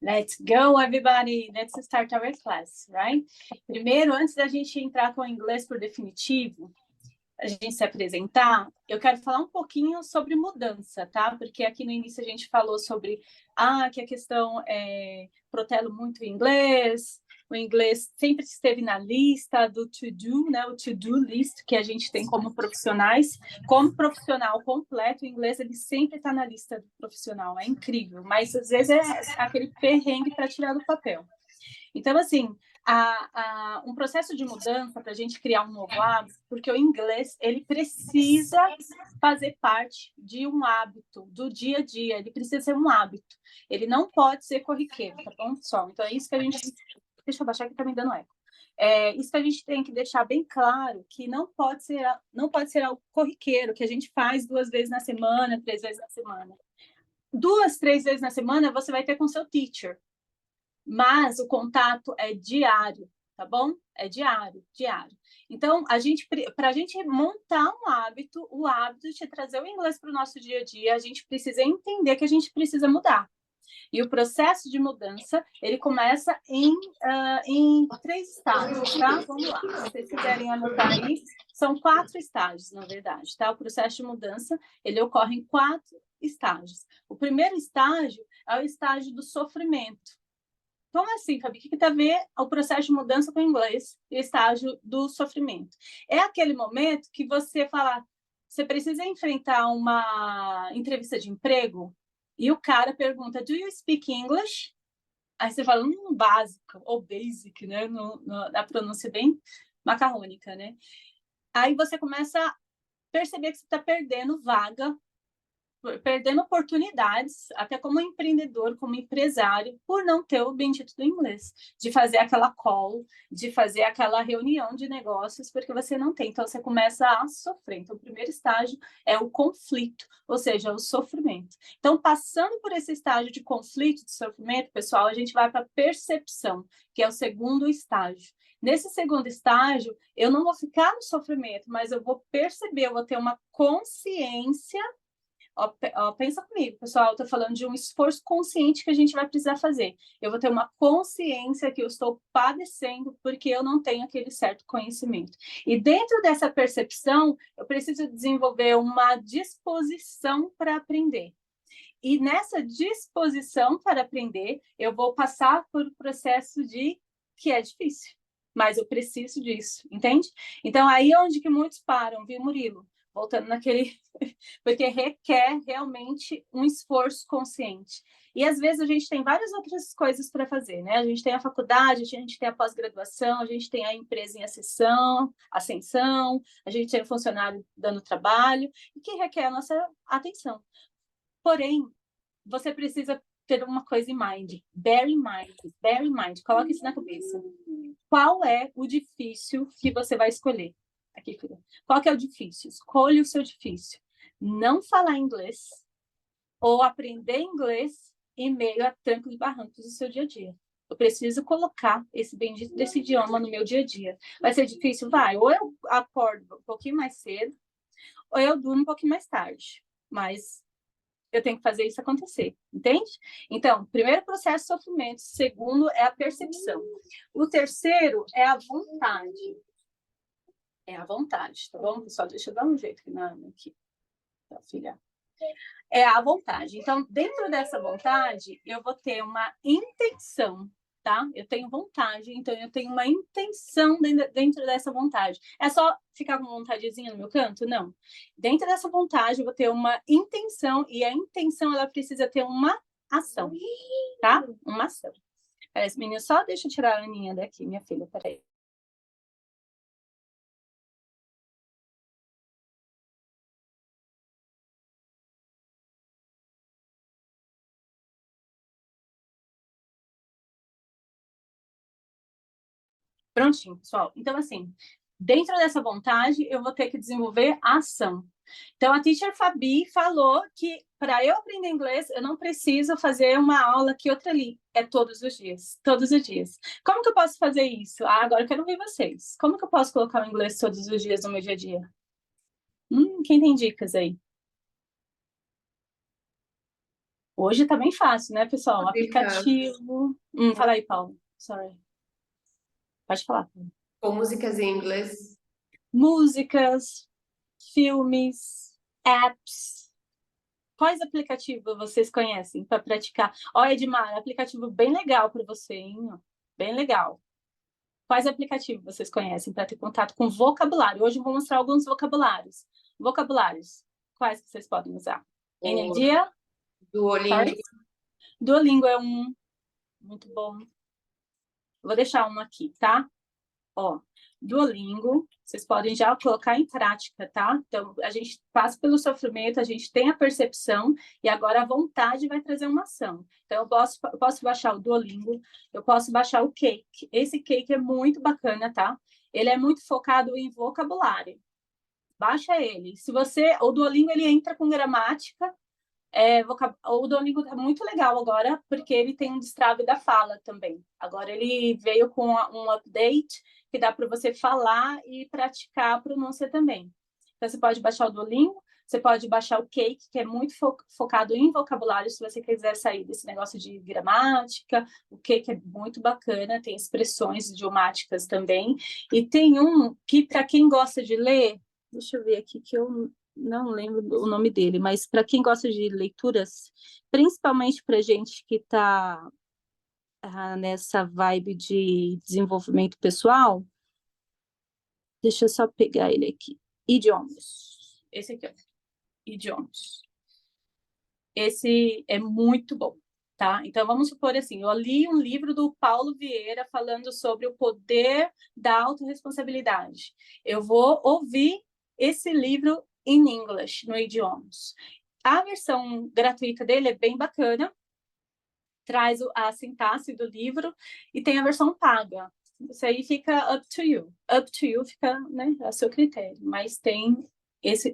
Let's go, everybody. Let's start our class, right? Primeiro, antes da gente entrar com o inglês por definitivo, a gente se apresentar, eu quero falar um pouquinho sobre mudança, tá? Porque aqui no início a gente falou sobre que a questão protelo muito o inglês sempre esteve na lista do to-do, né? O to-do list que a gente tem como profissionais. Como profissional completo, o inglês ele sempre está na lista do profissional, é incrível, mas às vezes é aquele perrengue para tirar do papel. Então, assim, um processo de mudança para a gente criar um novo hábito, porque o inglês ele precisa fazer parte de um hábito do dia a dia, ele precisa ser um hábito, ele não pode ser corriqueiro, tá bom, pessoal? Então é isso que a gente... Deixa eu baixar que tá me dando eco. Isso que a gente tem que deixar bem claro, que não pode ser algo corriqueiro, que a gente faz 2 vezes na semana, 3 vezes na semana. 2, 3 vezes na semana você vai ter com seu teacher, mas o contato é diário, tá bom? É diário. Então, para a gente montar um hábito, o hábito de trazer o inglês para o nosso dia a dia, a gente precisa entender que a gente precisa mudar. E o processo de mudança, ele começa em 3 estágios, tá? Vamos lá, se vocês quiserem anotar aí, são 4 estágios, na verdade, tá? O processo de mudança, ele ocorre em 4 estágios. O primeiro estágio é o estágio do sofrimento. Como assim, Fabi? O que tem a ver o processo de mudança com o inglês e o estágio do sofrimento? É aquele momento que você fala, você precisa enfrentar uma entrevista de emprego e o cara pergunta, do you speak English? Aí você fala, básico, ou basic, né? Na pronúncia bem macarrônica, né? Aí você começa a perceber que você está perdendo vaga, perdendo oportunidades, até como empreendedor, como empresário, por não ter o bendito do inglês, de fazer aquela call, de fazer aquela reunião de negócios, porque você não tem. Então, você começa a sofrer. Então, o primeiro estágio é o conflito, ou seja, o sofrimento. Então, passando por esse estágio de conflito, de sofrimento, pessoal, a gente vai para a percepção, que é o segundo estágio. Nesse segundo estágio, eu não vou ficar no sofrimento, mas eu vou perceber, eu vou ter uma consciência. Pensa comigo, pessoal, eu estou falando de um esforço consciente que a gente vai precisar fazer. Eu vou ter uma consciência que eu estou padecendo porque eu não tenho aquele certo conhecimento. E dentro dessa percepção, eu preciso desenvolver uma disposição para aprender. E nessa disposição para aprender, eu vou passar por um processo que é difícil, mas eu preciso disso, entende? Então, aí é onde que muitos param, viu, Murilo? Voltando naquele... porque requer realmente um esforço consciente. E, às vezes, a gente tem várias outras coisas para fazer, né? A gente tem a faculdade, a gente tem a pós-graduação, a gente tem a empresa em ascensão, a gente tem o funcionário dando trabalho, e que requer a nossa atenção. Porém, você precisa ter uma coisa em mind. Bear in mind. Coloque isso na cabeça. Qual é o difícil que você vai escolher? Aqui, filha. Qual que é o difícil? Escolha o seu difícil. Não falar inglês ou aprender inglês em meio a trancos e barrancos do seu dia a dia. Eu preciso colocar esse bendito desse idioma no meu dia a dia. Vai ser difícil? Vai. Ou eu acordo um pouquinho mais cedo, ou eu durmo um pouquinho mais tarde. Mas eu tenho que fazer isso acontecer, entende? Então, primeiro processo, sofrimento. Segundo é a percepção. O terceiro é a vontade. É a vontade, tá bom, pessoal? Deixa eu dar um jeito aqui. Tá, filha? É a vontade. Então, dentro dessa vontade, eu vou ter uma intenção, tá? Eu tenho vontade, então eu tenho uma intenção dentro dessa vontade. É só ficar com vontadezinha no meu canto? Não. Dentro dessa vontade, eu vou ter uma intenção, e a intenção, ela precisa ter uma ação, tá? Uma ação. Parece, menino, só deixa eu tirar a Aninha daqui, minha filha, peraí. Prontinho, pessoal. Então, assim, dentro dessa vontade, eu vou ter que desenvolver a ação. Então, a teacher Fabi falou que para eu aprender inglês, eu não preciso fazer uma aula aqui, outra ali. É todos os dias, todos os dias. Como que eu posso fazer isso? Agora eu quero ver vocês. Como que eu posso colocar o inglês todos os dias no meu dia a dia? Quem tem dicas aí? Hoje tá bem fácil, né, pessoal? Fica Aplicativo... fala aí, Paulo. Sorry. Pode falar. com músicas em inglês. Músicas, filmes, apps. Quais aplicativos vocês conhecem para praticar? Ó, Edmar, aplicativo bem legal para você, hein? Bem legal. Quais aplicativos vocês conhecem para ter contato com vocabulário? Hoje eu vou mostrar alguns vocabulários. Vocabulários. Quais que vocês podem usar? O Energia? Duolingo. Sorry. Duolingo é um muito bom. Vou deixar um aqui, tá? Ó, Duolingo, vocês podem já colocar em prática, tá? Então, a gente passa pelo sofrimento, a gente tem a percepção e agora a vontade vai trazer uma ação. Então, eu posso baixar o Duolingo, eu posso baixar o Cake. Esse Cake é muito bacana, tá? Ele é muito focado em vocabulário. Baixa ele. Se você... O Duolingo, ele entra com gramática. O Duolingo tá muito legal agora, porque ele tem um destrave da fala também. Agora ele veio com um update que dá para você falar e praticar a pronúncia também. Então, você pode baixar o Duolingo, você pode baixar o Cake, que é muito focado em vocabulário, se você quiser sair desse negócio de gramática. O Cake é muito bacana, tem expressões idiomáticas também. E tem um que, para quem gosta de ler, deixa eu ver aqui que eu não lembro o nome dele, mas para quem gosta de leituras, principalmente para gente que está nessa vibe de desenvolvimento pessoal, deixa eu só pegar ele aqui. Idiomas. Esse aqui, ó. Idiomas. Esse é muito bom, tá? Então, vamos supor assim, eu li um livro do Paulo Vieira falando sobre o poder da autorresponsabilidade. Eu vou ouvir esse livro em inglês, no Idiomas. A versão gratuita dele é bem bacana, traz a sintaxe do livro, e tem a versão paga. Isso aí fica up to you. Up to you fica, né, a seu critério, mas tem esse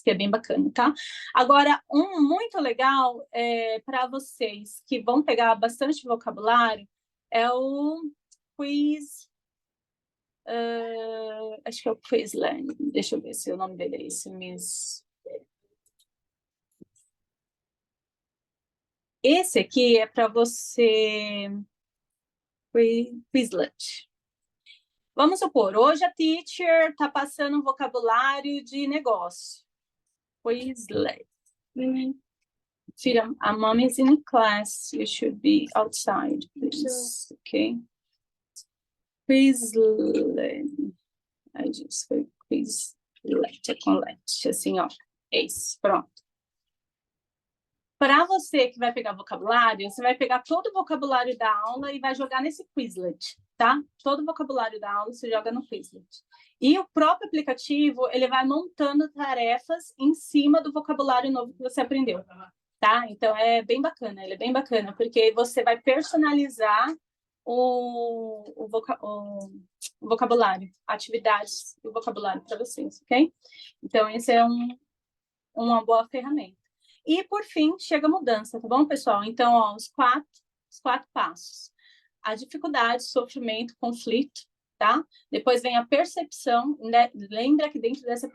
que é bem bacana, tá? Agora, um muito legal para vocês que vão pegar bastante vocabulário é o Quiz... acho que é o Quizlet. Deixa eu ver se o nome dele é esse mesmo. Esse aqui é para você... Quizlet. Vamos supor, hoje a teacher está passando um vocabulário de negócio. Quizlet. Filha, a mom is in class. You should be outside, please. Okay? Quizlet. Aí diz, foi Quizlet, é com let. Assim, ó. Esse, pronto. Para você que vai pegar vocabulário, você vai pegar todo o vocabulário da aula e vai jogar nesse Quizlet, tá? Todo o vocabulário da aula você joga no Quizlet. E o próprio aplicativo, ele vai montando tarefas em cima do vocabulário novo que você aprendeu, tá? Então, é bem bacana, ele é bem bacana, porque você vai personalizar o vocabulário, atividades e o vocabulário para vocês, ok? Então, esse é uma boa ferramenta. E, por fim, chega a mudança, tá bom, pessoal? Então, ó, os quatro passos. A dificuldade, sofrimento, conflito, tá? Depois vem a percepção, né? Lembra que dentro dessa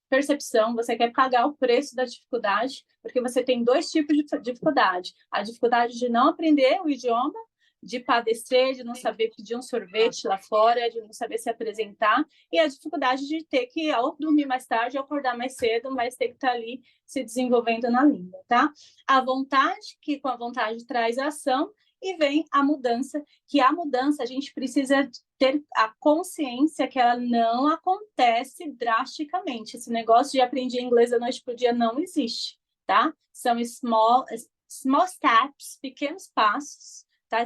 percepção você quer pagar o preço da dificuldade, porque você tem dois tipos de dificuldade. A dificuldade de não aprender o idioma, de padecer, de não saber pedir um sorvete lá fora, de não saber se apresentar, e a dificuldade de ter que, ao dormir mais tarde, acordar mais cedo, mas ter que estar ali se desenvolvendo na língua, tá? A vontade, que com a vontade traz a ação, e vem a mudança, que a mudança a gente precisa ter a consciência que ela não acontece drasticamente. Esse negócio de aprender inglês da noite para o dia não existe, tá? São small steps, pequenos passos, tá?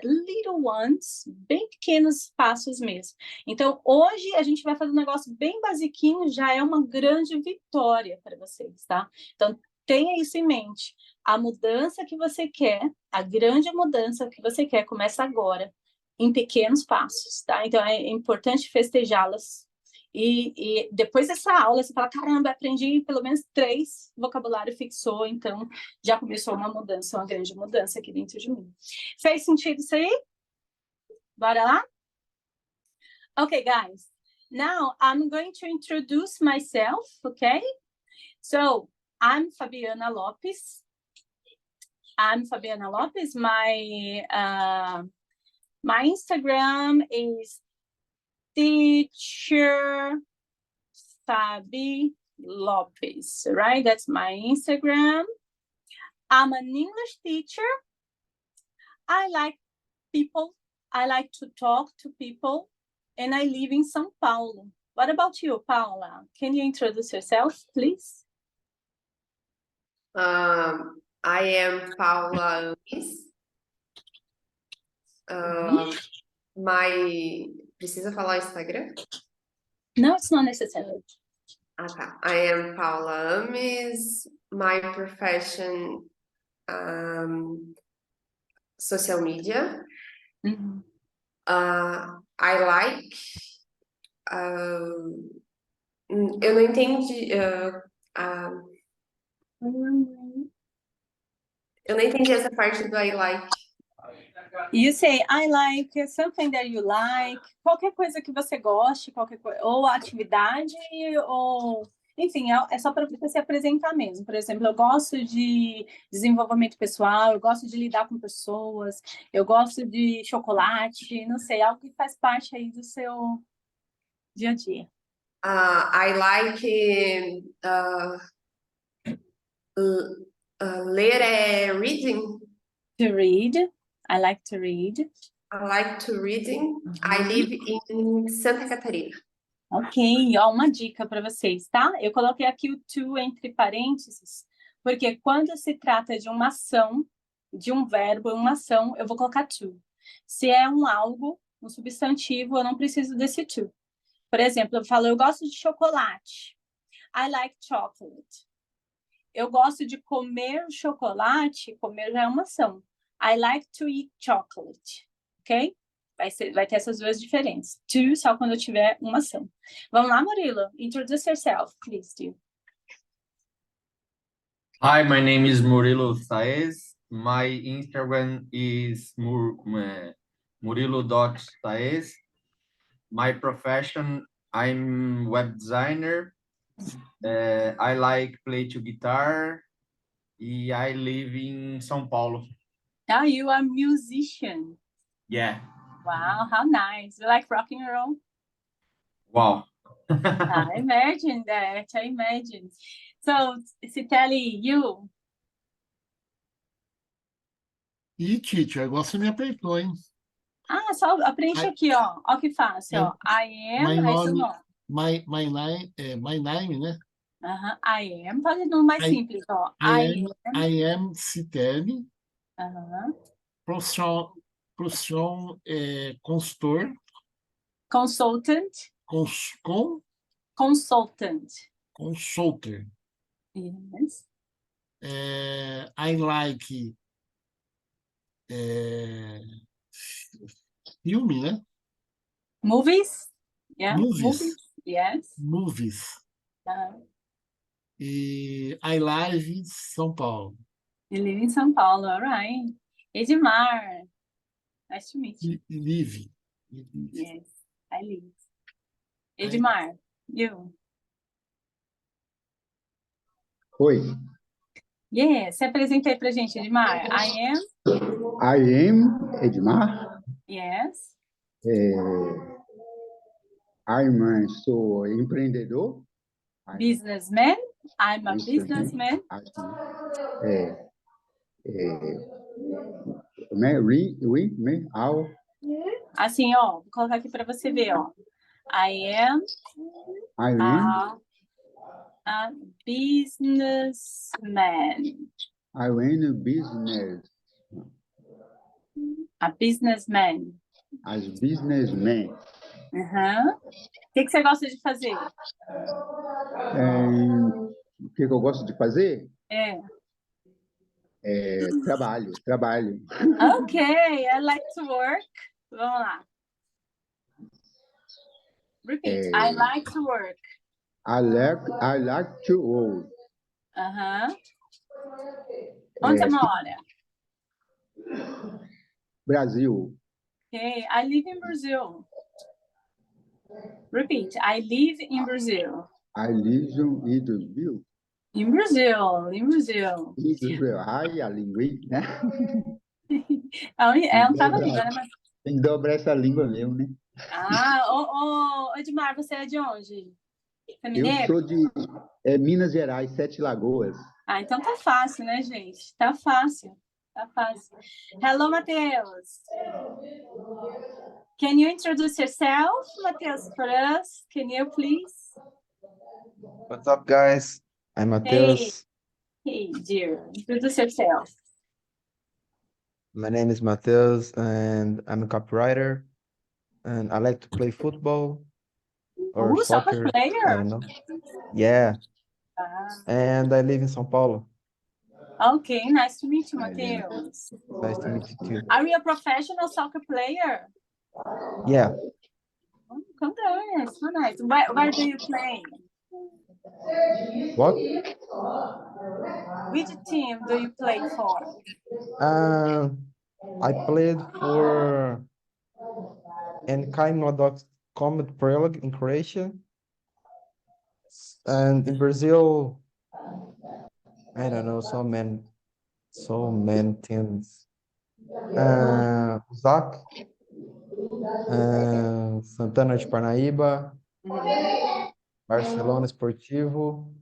Little ones, bem pequenos passos mesmo. Então, hoje a gente vai fazer um negócio bem basiquinho, já é uma grande vitória para vocês, tá? Então, tenha isso em mente. A mudança que você quer, a grande mudança que você quer, começa agora, em pequenos passos, tá? Então, é importante festejá-las. E depois dessa aula, você fala, caramba, aprendi pelo menos 3 vocabulário fixou, então já começou uma mudança, uma grande mudança aqui dentro de mim. Fez sentido isso aí? Bora lá? Okay, guys. Now, I'm going to introduce myself, okay? So, I'm Fabiana Lopes. I'm Fabiana Lopes. My Instagram is teacher Fabi Lopes, right? That's my Instagram. I'm an English teacher. I like people. I like to talk to people, and I live in São Paulo. What about you, Paula? Can you introduce yourself, please? I am Paula Amis. Precisa falar o Instagram? No, it's not necessary. Ah, tá. I am Paula Amis. My profession, social media. I like. Eu não entendi. Eu não entendi essa parte do I like. You say, I like something that you like, qualquer coisa que você goste, qualquer coisa, ou atividade, ou... Enfim, é só para você se apresentar mesmo. Por exemplo, eu gosto de desenvolvimento pessoal, eu gosto de lidar com pessoas, eu gosto de chocolate, não sei, algo que faz parte aí do seu dia a dia. I like reading. To read. I like to read. I like to reading. I live in Santa Catarina. Ok, ó, uma dica para vocês, tá? Eu coloquei aqui o to entre parênteses, porque quando se trata de uma ação, de um verbo, uma ação, eu vou colocar to. Se é um algo, um substantivo, eu não preciso desse to. Por exemplo, eu falo, eu gosto de chocolate. I like chocolate. Eu gosto de comer chocolate, comer já é uma ação. I like to eat chocolate, ok? Vai ter essas duas diferenças. To, só quando eu tiver uma ação. Vamos lá, Murilo? Introduce yourself, please, dear. Hi, my name is Murilo Saez. My Instagram is murilo.saez. My profession, I'm web designer. I like play to guitar. E I live in São Paulo. Ah, you are a musician. Yeah. Wow, how nice. You like rock and roll? Wow. I imagine that. I imagine. So, Citeli, you? E, teacher, agora você me apertou, hein? Ah, só preenche aqui, ó. Ó que fácil, ó. I am, My aí seu name, nome. my name, né? I am. Faz no mais simples, ó. I am Citeli. Profissão consultor. Consultant. Consultant. Consultor. Yes. I like filme, né? Movies. Yeah. Movies. Yes. Movies. E I live São Paulo. You live in São Paulo, all right. Edmar. Nice to meet you. Live. Yes, I live. Edmar, you. Oi. Yes, se apresenta aí pra gente, Edmar. I am Edmar. Yes. Sou empreendedor. Businessman. I'm a businessman. Assim, ó, vou colocar aqui para você ver, ó. I am a businessman. I am a business. A businessman. As businessman. O que você gosta de fazer? O que eu gosto de fazer? Trabalho. Ok, I like to work. Vamos lá. Repeat. I like to work. I like to work. Onde você mora? Brasil. Okay, I live in Brazil. Repeat. I live in Brazil. I live in Brazil. In Brazil, in Brazil. Ai, a língua, hein? Né? É um trava-língua, né? Tem que dobrar essa língua mesmo, né? Edmar, você é de onde? Você é Eu mineiro? sou de Minas Gerais, Sete Lagoas. Então tá fácil, né, gente? Tá fácil. Tá fácil. Hello, Matheus. Can you introduce yourself, Matheus, for us? Can you please? What's up, guys? I'm Matheus. Hey, dear. Introduce yourself. My name is Matheus, and I'm a copywriter. And I like to play football or Soccer soccer. I player? don't know. Yeah, Ah, and I live in São Paulo. okay, nice to meet you, Matheus. Nice to meet you too. Are you a professional soccer player? Yeah, Oh, congrats, so nice. Where do you play? what? Which team do you play for? I played for NK Mlodok Comet Prelog in Croatia. And in Brazil, I don't know, so many teams. ZAC, Santana de Parnaíba, Barcelona Esportivo,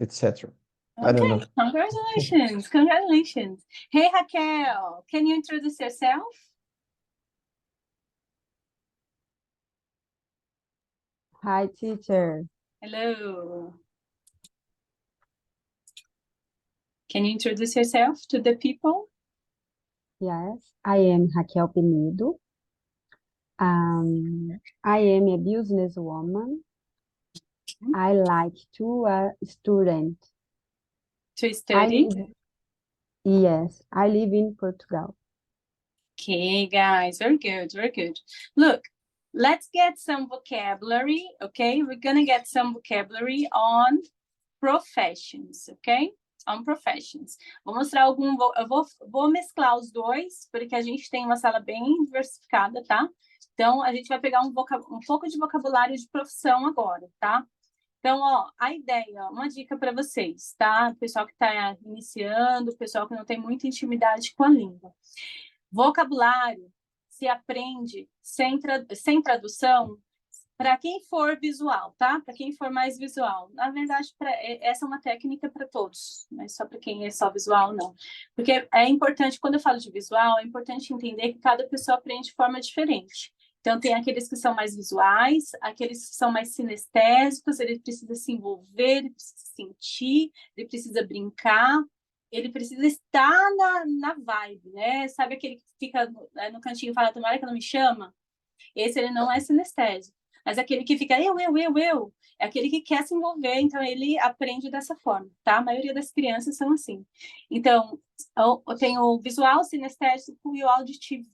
etc. I don't know. Congratulations, congratulations. Hey, Raquel, can you introduce yourself? Hi, teacher. Hello. Can you introduce yourself to the people? Yes, I am Raquel Penedo. I am a businesswoman. I like to student. To study? Yes, I live in Portugal. Okay, guys, very good, very good. Look, let's get some vocabulary, okay? We're gonna get some vocabulary on professions, okay? On professions. Vou mostrar eu vou mesclar os dois, porque a gente tem uma sala bem diversificada, tá? Então, a gente vai pegar um pouco de vocabulário de profissão agora, tá? Então, ó, a ideia, uma dica para vocês, tá? O pessoal que está iniciando, o pessoal que não tem muita intimidade com a língua. Vocabulário se aprende sem tradução para quem for visual, tá? Para quem for mais visual. Na verdade, essa é uma técnica para todos, não é só para quem é só visual, não. Porque é importante, quando eu falo de visual, é importante entender que cada pessoa aprende de forma diferente. Então, tem aqueles que são mais visuais, aqueles que são mais sinestésicos, ele precisa se envolver, ele precisa sentir, ele precisa brincar, ele precisa estar na vibe, né? Sabe aquele que fica no cantinho e fala, tomara que não me chama? Esse ele não é sinestésico. Mas aquele que fica, eu, é aquele que quer se envolver, então ele aprende dessa forma, tá? A maioria das crianças são assim. Então, eu tenho o visual, sinestésico e o auditivo.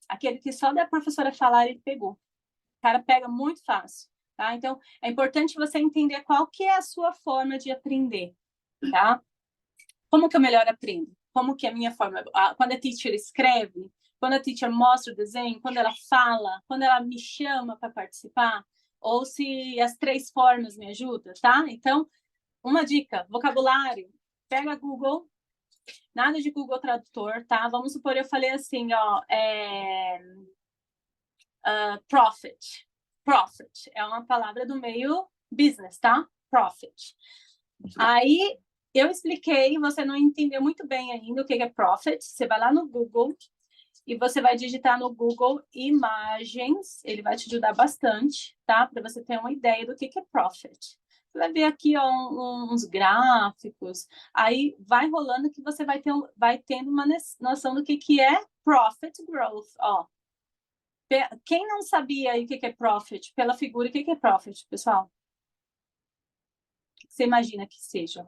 Aquele que só da professora falar, ele pegou. O cara pega muito fácil, tá? Então, é importante você entender qual que é a sua forma de aprender, tá? Como que eu melhor aprendo? Como que é a minha forma? Quando a teacher escreve, quando a teacher mostra o desenho, quando ela fala, quando ela me chama para participar, ou se as 3 formas me ajudam, tá? Então, uma dica, vocabulário, pega Google, nada de Google Tradutor, tá? Vamos supor, eu falei assim, ó, profit. Profit é uma palavra do meio business, tá? Profit. Aí, eu expliquei, você não entendeu muito bem ainda o que é profit, você vai lá no Google e você vai digitar no Google imagens, ele vai te ajudar bastante, tá? Para você ter uma ideia do que é profit. Você vai ver aqui ó, uns gráficos, aí vai rolando que você vai tendo uma noção do que é profit growth, ó. Quem não sabia aí o que é profit, pela figura, o que é profit, pessoal? O que você imagina que seja?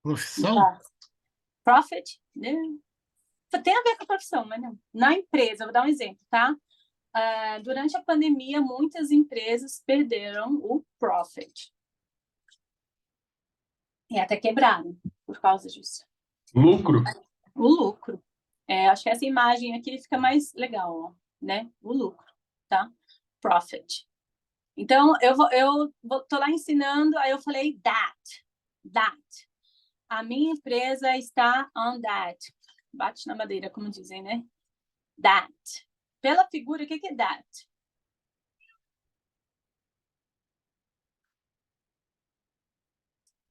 Profissão? Tá. Profit, né? Tem a ver com a profissão, mas não. Na empresa, vou dar um exemplo, tá? Durante a pandemia, muitas empresas perderam o profit. E até quebraram por causa disso. Lucro? O lucro. Acho que essa imagem aqui fica mais legal, ó, né? O lucro, tá? profit. Então, tô lá ensinando, aí eu falei that. A minha empresa está on that. Bate na madeira, como dizem, né? That. Pela figura, o que é that?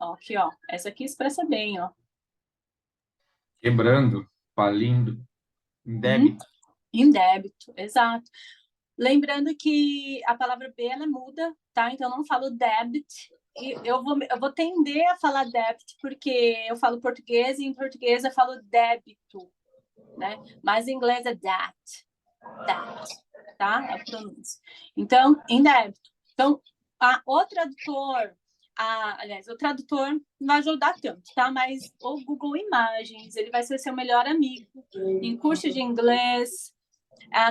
Ó, aqui, ó. Essa aqui expressa bem, ó. Quebrando, falindo, em débito. Em débito, exato. Lembrando que a palavra B ela é muda, tá? Então eu não falo debit. E eu vou tender a falar debit porque eu falo português e em português eu falo débito, né? Mas em inglês é that, tá? É a pronúncia. Então, em débito. Então, o tradutor não vai ajudar tanto, tá? Mas o Google Imagens, ele vai ser seu melhor amigo em curso de inglês.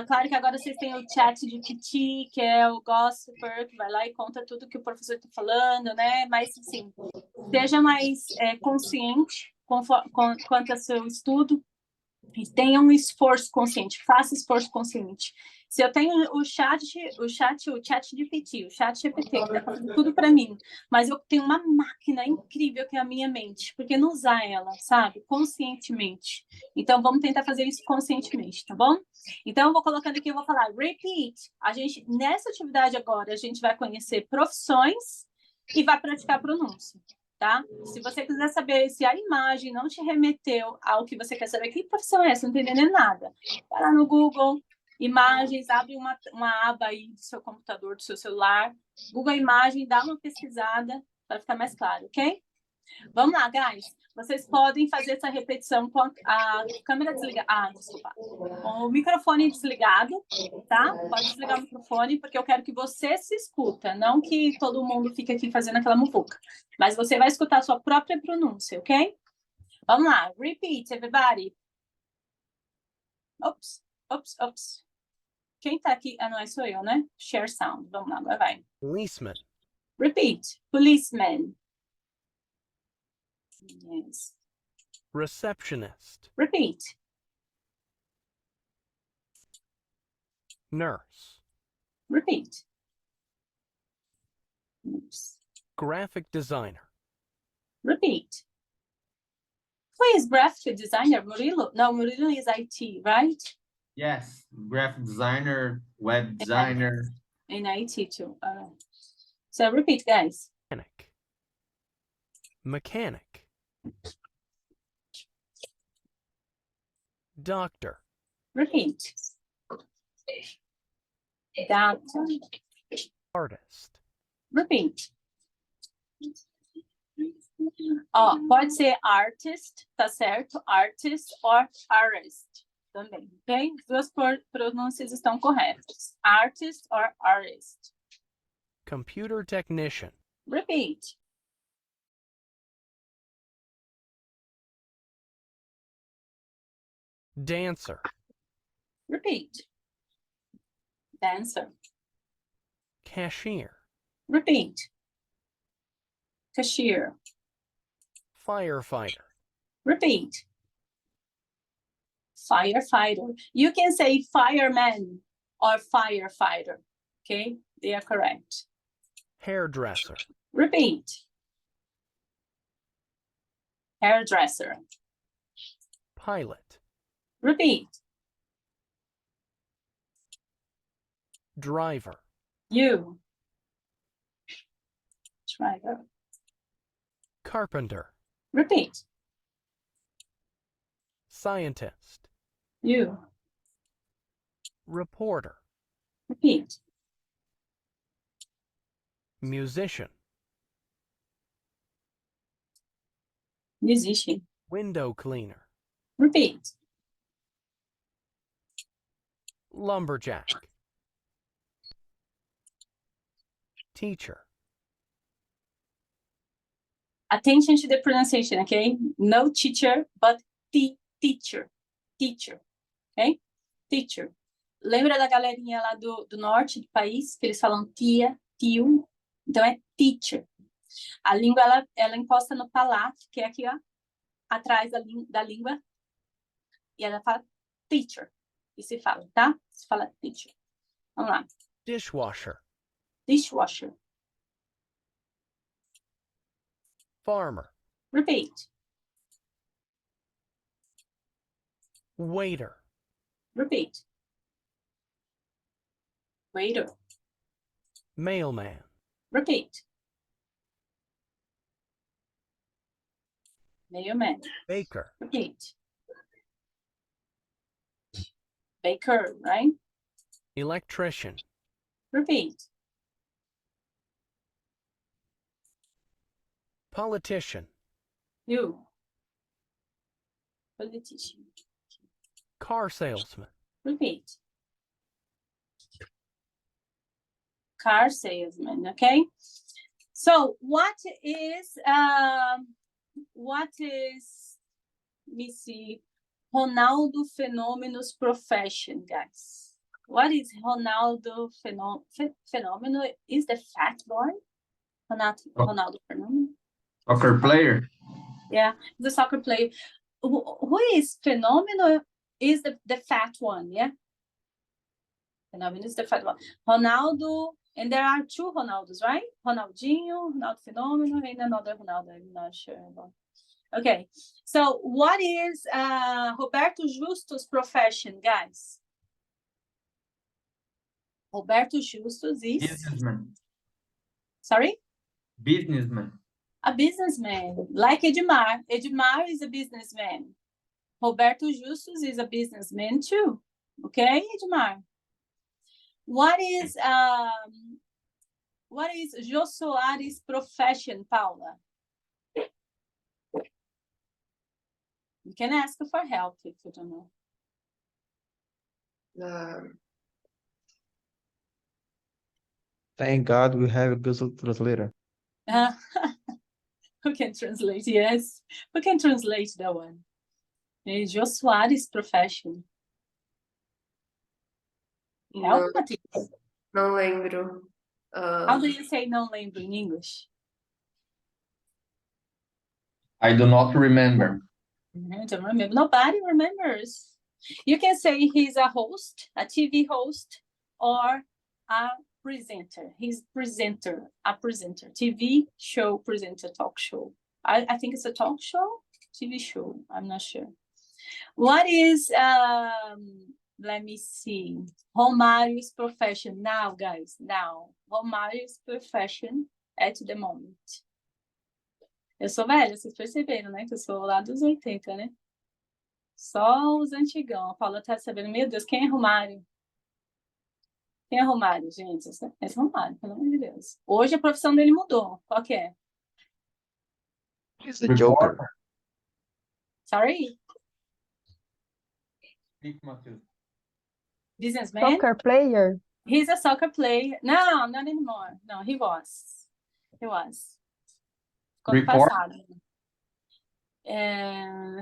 Claro que agora vocês têm o ChatGPT, que é o Gossiper, que vai lá e conta tudo que o professor está falando, né? Mas, assim, seja mais consciente quanto ao seu estudo e tenha um esforço consciente, faça esforço consciente. Se eu tenho o ChatGPT, o ChatGPT, que está fazendo tudo para mim, mas eu tenho uma máquina incrível que é a minha mente, por que não usar ela, sabe? Conscientemente. Então, vamos tentar fazer isso conscientemente, tá bom? Então, eu vou colocando aqui, eu vou falar repeat. Nessa atividade agora, a gente vai conhecer profissões e vai praticar pronúncia. Tá? Se você quiser saber se a imagem não te remeteu ao que você quer saber, que profissão é essa? Não estou entendendo nada. Vai lá no Google, Imagens, abre uma aba aí do seu computador, do seu celular, Google Imagem, dá uma pesquisada para ficar mais claro, ok? Vamos lá, guys. Vocês podem fazer essa repetição com a câmera desligada. Desculpa. Com o microfone desligado, tá? Pode desligar o microfone, porque eu quero que você se escuta, não que todo mundo fique aqui fazendo aquela muvuca. Mas você vai escutar a sua própria pronúncia, ok? Vamos lá. Repeat, everybody. Ops. Quem tá aqui? Não, sou eu, né? Share sound. Vamos lá, agora vai. Policeman. Repeat. Policeman. Yes. Receptionist. Repeat. Nurse. Repeat. Oops. Graphic designer. Repeat. Who is graphic designer? Murilo? No, Murilo is IT, right? Yes, graphic designer, web designer. In IT too. So repeat, guys. Mechanic. Doctor. Repeat. Doctor. Artist. Repeat. Pode ser artist, tá certo? Artist or artist também, ok? Duas pronúncias estão corretas. Artist or artist. Computer technician. Repeat. Dancer. Repeat. Dancer. Cashier. Repeat. Cashier. Firefighter. Repeat. Firefighter. You can say fireman or firefighter. Okay, they are correct. Hairdresser. Repeat. Hairdresser. Pilot. Repeat. Driver. You. Driver. Carpenter. Repeat. Scientist. You. Reporter. Repeat. Musician. Musician. Window cleaner. Repeat. Lumberjack. Teacher. Attention to the pronunciation, okay? No teacher, but teacher. Teacher, ok? Teacher. Lembra da galerinha lá do norte do país, que eles falam tia, tio? Então é teacher. A língua, ela encosta no palato, que é aqui, ó, atrás da língua. E ela fala teacher. E se fala, tá? Se fala teacher. Vamos lá. Dishwasher. Dishwasher. Farmer. Repeat. Waiter. Repeat. Waiter. Mailman. Repeat. Mailman. Baker. Repeat. Baker, right? Electrician. Repeat. Politician. You. Politician. Car salesman. Repeat. Car salesman, okay? So what is, let me see, Ronaldo Fenômeno's profession, guys? What is Ronaldo Fenômeno? Is the fat boy? Ronaldo Fenômeno? Soccer player. Yeah, the soccer player. Who is Fenômeno? Is the fat one, yeah? Fenômeno is the fat one. Ronaldo, and there are two Ronaldos, right? Ronaldinho, Ronaldo Fenômeno, and another Ronaldo, I'm not sure about. Okay, so what is Roberto Justo's profession, guys? Roberto Justus is... Businessman. Sorry? Businessman. A businessman, like Edmar. Edmar is a businessman. Roberto Justus is a businessman too. Okay, Edmar? What is Jô Soares' profession, Paula? You can ask for help if you don't know. Thank God we have a Google Translator. Who can translate? Yes, who can translate that one? Jô Soares' profession. Help, Matheus. Não lembro. How do you say não lembro in English? I do not remember. I don't remember. Nobody remembers. You can say he's a host, a TV host, or a presenter. He's a presenter, TV show presenter, talk show. I think it's a talk show, TV show. I'm not sure. What is, let me see, Romário's profession now, guys, now. Romário's profession at the moment. Eu sou velha, vocês perceberam, né? Que eu sou lá dos 80, né? Só os antigão. A Paula tá sabendo, meu Deus, quem é Romário? Quem é Romário, gente? Esse é Romário, pelo amor de Deus. Hoje a profissão dele mudou. Qual que é? He's the Joker. Sorry? Speak, Matheus. Businessman? Soccer player. He's a soccer player. No, not anymore. No, he was. He was. Ficou no Report? passado.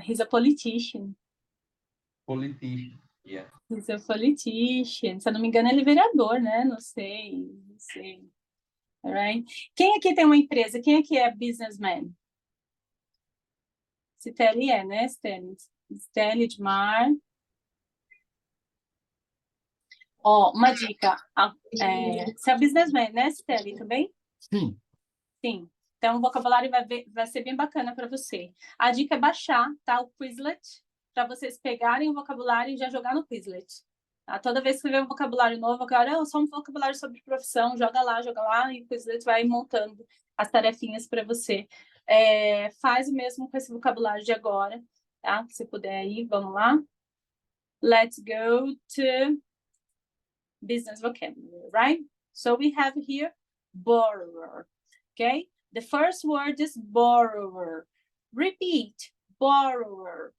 He's a politician. Politician. Yeah. He's a politician. Se eu não me engano, ele é vereador, né? Não sei, não sei. Alright? Quem aqui tem uma empresa? Quem aqui é businessman? Steli é, né, Steli? Steli, Edmar. Ó, uma dica. Você é businessman, né, Steli, também? Sim. Sim. Então, o vocabulário vai ser bem bacana para você. A dica é baixar, tá? O Quizlet, para vocês pegarem o vocabulário e já jogar no Quizlet. Tá? Toda vez que você vê um vocabulário novo, só um vocabulário sobre profissão, joga lá, e o Quizlet vai montando as tarefinhas para você. Faz o mesmo com esse vocabulário de agora, tá? Se puder aí, vamos lá. Let's go to business vocabulary, right? So we have here borrower, okay? The first word is borrower. Repeat, borrower.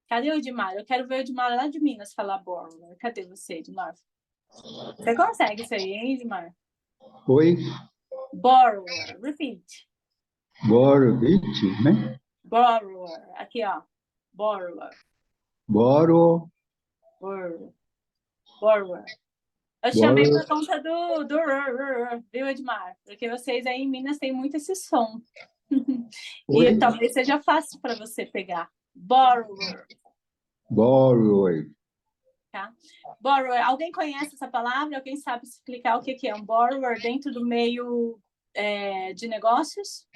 Cadê o Edmar? Eu quero ver o Edmar lá de Minas falar borrower. Cadê você, Edmar? Você consegue isso aí, hein, Edmar? Oi, Borrower. Repeat. Borovitch, né? Borrower. Aqui, ó. Borrower. Boro, Borrower. Eu chamei por conta do viu, Edmar? Porque vocês aí em Minas têm muito esse som. Oi. E talvez seja fácil para você pegar. Borrower. borrower, tá? Borrower, alguém conhece essa palavra? Alguém sabe explicar o que é um borrower dentro do meio de negócios?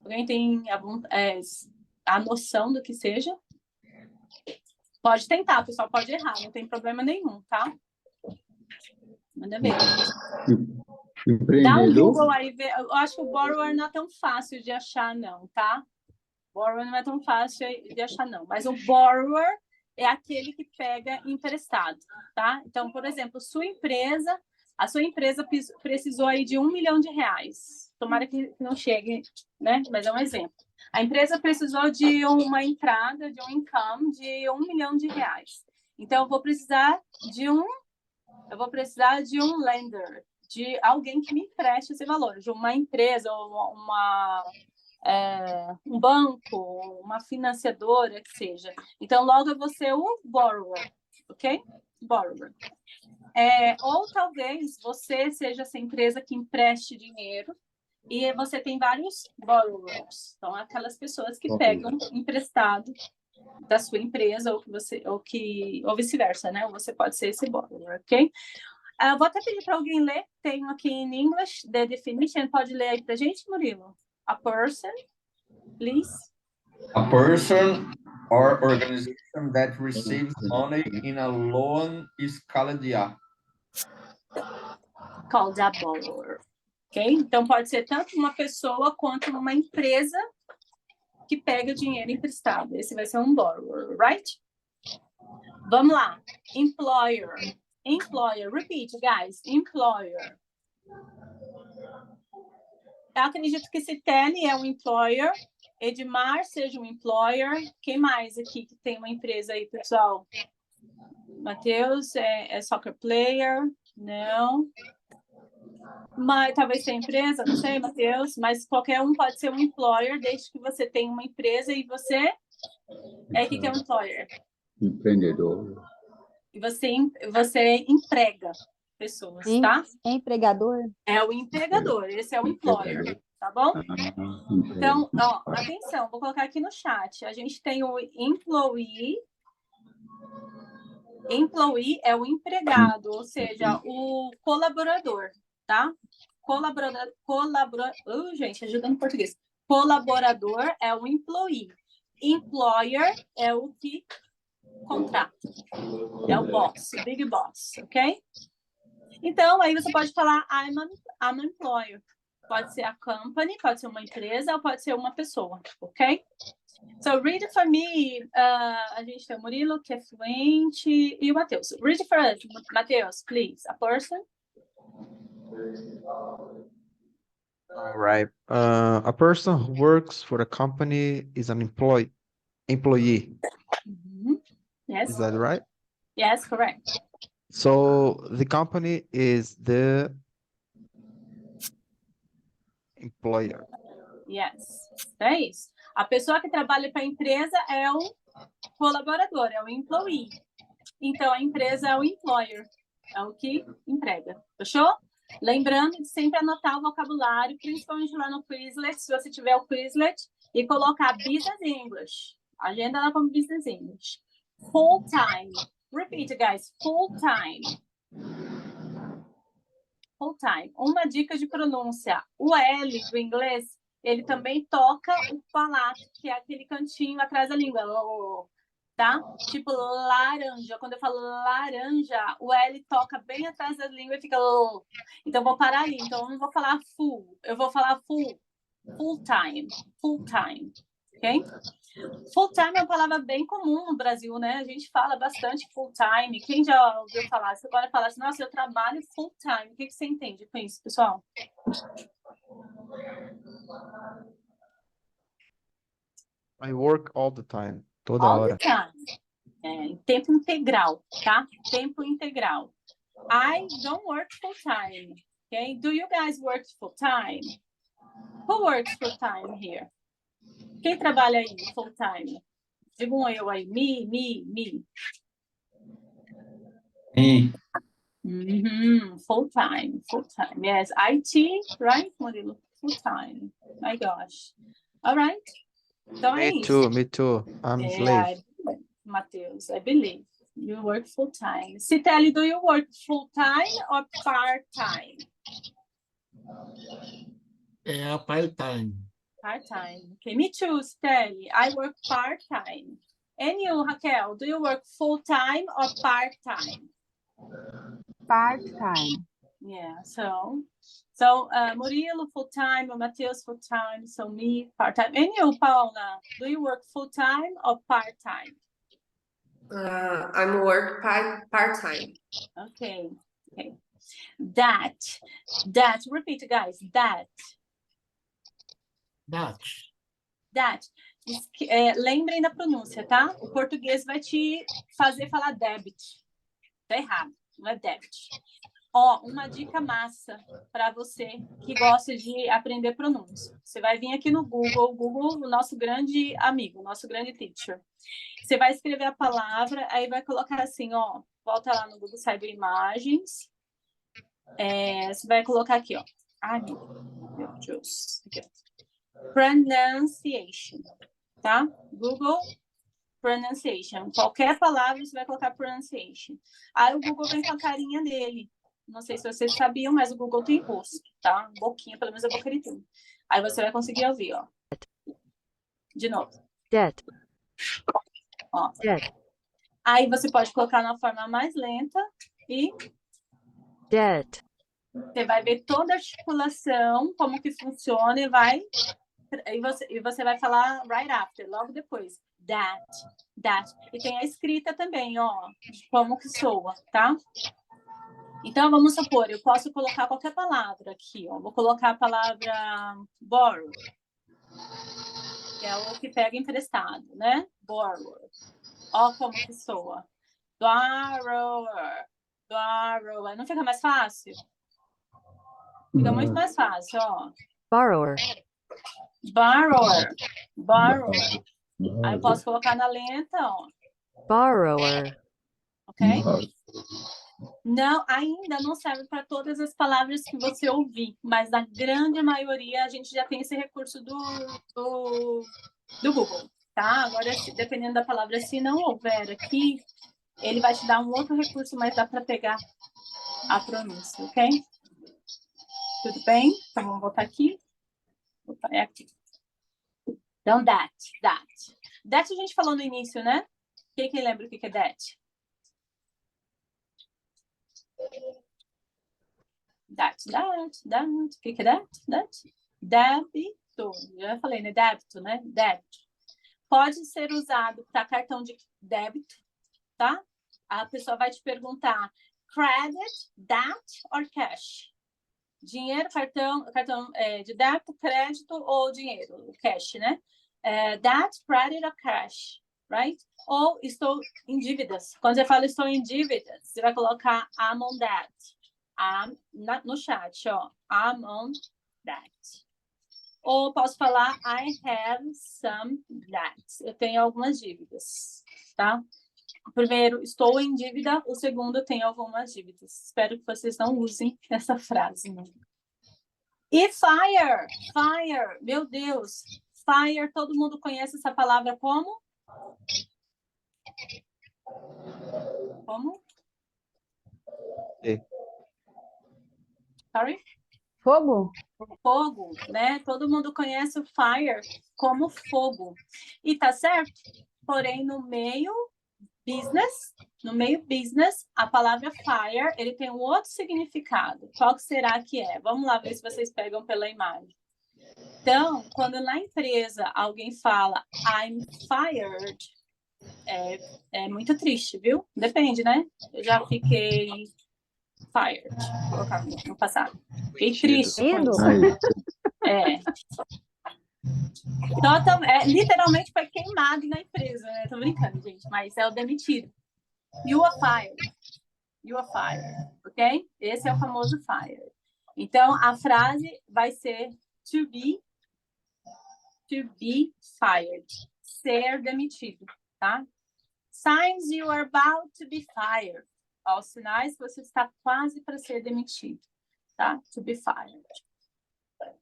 Alguém tem a noção do que seja? Pode tentar, pessoal, pode errar, não tem problema nenhum, tá? Manda ver. Dá um Empreendedor? Google aí, eu acho que o borrower não é tão fácil de achar, não, tá? Borrower não é tão fácil de achar, não. Mas o borrower é aquele que pega emprestado, tá? Então, por exemplo, a sua empresa precisou aí de R$1 milhão. Tomara que não chegue, né? Mas é um exemplo. A empresa precisou de uma entrada, de um income de R$1 milhão. Então, eu vou precisar de um lender, de alguém que me empreste esse valor, de uma empresa, ou um banco, uma financiadora, que seja. Então, logo eu vou ser o borrower, ok? Borrower. Ou talvez você seja essa empresa que empreste dinheiro e você tem vários borrowers. Então, aquelas pessoas que pegam emprestado da sua empresa ou vice-versa, né? Ou você pode ser esse borrower, ok? Vou até pedir para alguém ler. Tenho aqui em English the definition. Pode ler aí para a gente, Murilo? A person, please. A person or organization that receives money in a loan escala Called a borrower. Ok? Então, pode ser tanto uma pessoa quanto uma empresa que pega dinheiro emprestado. Esse vai ser um borrower, right? Vamos lá. Employer. Employer. Repeat, guys. Employer. Eu acredito que Citene é um employer. Edmar seja um employer. Quem mais aqui que tem uma empresa aí, pessoal? Matheus é soccer player. Não. Mas talvez tenha empresa, não sei, Matheus. Mas qualquer um pode ser um employer, desde que você tenha uma empresa e você... O que é um employer? Empreendedor. E você emprega pessoas, tá? Empregador? É o empregador, esse é o employer, tá bom? Então, atenção, vou colocar aqui no chat. A gente tem o employee. Employee é o empregado, ou seja, o colaborador, tá? Gente, ajuda no português. Colaborador é o employee. Employer é o que contrata. É o boss, o big boss, ok? Então, aí você pode falar I'm an employer. Pode ser a company, pode ser uma empresa ou pode ser uma pessoa, ok? So, read it for me. A gente tem o Murilo, que é fluente, e o Matheus. Read it for us, Matheus, please. A person. All right. A person who works for a company is an employee. Yes. Is that right? Yes, correct. So the company is the employer. Yes. É isso. A pessoa que trabalha para a empresa é o colaborador, é o employee. Então, a empresa é o employer, é o que emprega. Fechou? Lembrando de sempre anotar o vocabulário, principalmente lá no Quizlet, se você tiver o Quizlet, e colocar Business English. Agenda lá como Business English. Full time. Repeat, guys. Full time. Full time. Uma dica de pronúncia. O L do inglês, ele também toca o palato, que é aquele cantinho atrás da língua. Tá? Tipo laranja. Quando eu falo laranja, o L toca bem atrás da língua e fica... Então, eu vou parar aí. Então, eu não vou falar full. Eu vou falar full. Full time. Full time. Ok? Full time é uma palavra bem comum no Brasil, né? A gente fala bastante full time. Quem já ouviu falar? Você pode falar assim, nossa, eu trabalho full time. O que você entende com isso, pessoal? I work all the time. Toda All hora. the time. Tempo integral, tá? Tempo integral. I don't work full time. Okay? Do you guys work full time? Who works full time here? Quem trabalha aí full time? Diga um eu aí. Me. Me. Full time. Yes, IT, right, Murilo? Full time. My gosh. All right. Então é isso. Me too. I'm slave. Matheus, I believe. You work full time. Citeli, do you work full time or part time? É a part-time. Part time. Okay, me too, Citeli. I work part time. And you, Raquel, do you work full time or part time? Part-time. Yeah, so Murilo full time, Matheus full time, so me part time. And you, Paula, do you work full time or part time? I'm work part-time. Okay, okay. That, repeat, guys, that. Lembrem da pronúncia, tá? O português vai te fazer falar debit. Tá errado, não é debit. Ó, uma dica massa para você que gosta de aprender pronúncia. Você vai vir aqui no Google, o nosso grande amigo, nosso grande teacher. Você vai escrever a palavra, aí vai colocar assim, ó, volta lá no Google Cyber Imagens. Você vai colocar aqui, ó. Ai, meu Deus. Aqui, ó. Pronunciation, tá? Google Pronunciation. Qualquer palavra, você vai colocar Pronunciation. Aí o Google vem com a carinha dele. Não sei se vocês sabiam, mas o Google tem rosto, tá? Boquinha, pelo menos a boca ele tem. Aí você vai conseguir ouvir, ó. De novo. Debt. Ó. Debt. Aí você pode colocar na forma mais lenta e Debt. você vai ver toda a articulação, como que funciona e você vai falar right after, logo depois. That. E tem a escrita também, ó, de como que soa, tá? Então, vamos supor, eu posso colocar qualquer palavra aqui, ó. Vou colocar a palavra borrow, que é o que pega emprestado, né? Borrower. Ó como que soa. Borrower. Não fica mais fácil? Fica muito mais fácil, ó. Borrower. Aí eu posso colocar na lenta, ó. Borrower. Ok? Não, ainda não serve para todas as palavras que você ouvir, mas na grande maioria a gente já tem esse recurso do Google, tá? Agora, dependendo da palavra, se não houver aqui, ele vai te dar um outro recurso, mas dá para pegar a pronúncia, ok? Tudo bem? Então, vamos voltar aqui. Opa, é aqui. Então, that. That a gente falou no início, né? Quem lembra o que é that? O que é that? Débito. Já falei, né? Débito, né? Débito. Pode ser usado para cartão de débito, tá? A pessoa vai te perguntar credit, that or cash? Dinheiro, cartão de débito, crédito ou dinheiro? Cash, né? That, credit or cash, right? Ou estou em dívidas. Quando você fala estou em dívidas, você vai colocar I'm on that. No chat, ó. I'm on that. Ou posso falar I have some debts. Eu tenho algumas dívidas, tá? O primeiro, estou em dívida. O segundo, tenho algumas dívidas. Espero que vocês não usem essa frase, né? E fire, meu Deus. Fire, todo mundo conhece essa palavra como? Como? Sorry? Fogo? Fogo, né? Todo mundo conhece o fire como fogo. E tá certo? Porém, no meio business, a palavra fire, ele tem um outro significado. Qual que será que é? Vamos lá ver se vocês pegam pela imagem. Então, quando na empresa alguém fala I'm fired, é muito triste, viu? Depende, né? Eu já fiquei fired, vou colocar no passado. Fiquei triste com isso. Então, literalmente foi queimado na empresa, né? Tô brincando, gente, mas é o demitido. You are fired, ok? Esse é o famoso fired. Então, a frase vai ser to be fired, ser demitido, tá? Signs you are about to be fired. Aos sinais que você está quase para ser demitido, tá? To be fired.